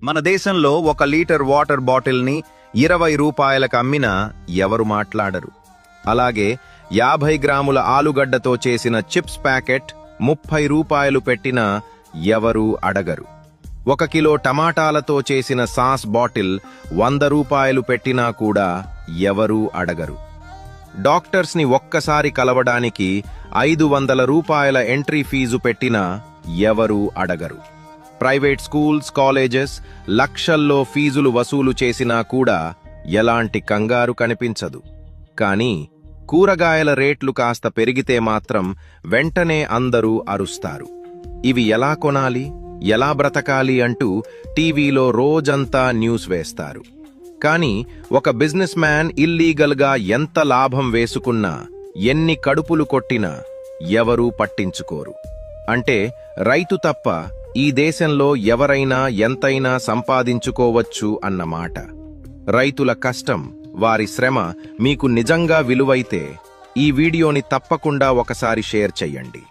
మన దేశంలో 1 litre water బాటిల్ని 20 రూపాయలకు అమ్మినా ఎవరు మాట్లాడరు. అలాగే 50 గ్రాముల ఆలుగడ్డతో చేసిన చిప్స్ ప్యాకెట్ 30 రూపాయలు పెట్టినా ఎవరూ అడగరు. 1 కిలో టమాటాలతో చేసిన సాస్ బాటిల్ 100 రూపాయలు పెట్టినా కూడా ఎవరూ అడగరు. డాక్టర్స్ని ఒక్కసారి కలవడానికి 500 రూపాయల ఎంట్రీ ఫీజు పెట్టినా ఎవరూ అడగరు. ప్రైవేట్ స్కూల్స్, కాలేజెస్ లక్షల్లో ఫీజులు వసూలు చేసినా కూడా ఎలాంటి కంగారు కనిపించదు. కానీ కూరగాయల రేట్లు కాస్త పెరిగితే మాత్రం వెంటనే అందరూ అరుస్తారు. ఇవి ఎలా కొనాలి, ఎలా బ్రతకాలి అంటూ టీవీలో రోజంతా న్యూస్ వేస్తారు. కానీ ఒక బిజినెస్ మ్యాన్ ఇల్లీగల్గా ఎంత లాభం వేసుకున్నా, ఎన్ని కడుపులు కొట్టినా ఎవరూ పట్టించుకోరు. అంటే రైతు తప్ప ఈ దేశంలో ఎవరైనా ఎంతైనా సంపాదించుకోవచ్చు అన్నమాట. రైతుల కష్టం, వారి శ్రమ మీకు నిజంగా విలువైతే ఈ వీడియోని తప్పకుండా ఒకసారి షేర్ చెయ్యండి.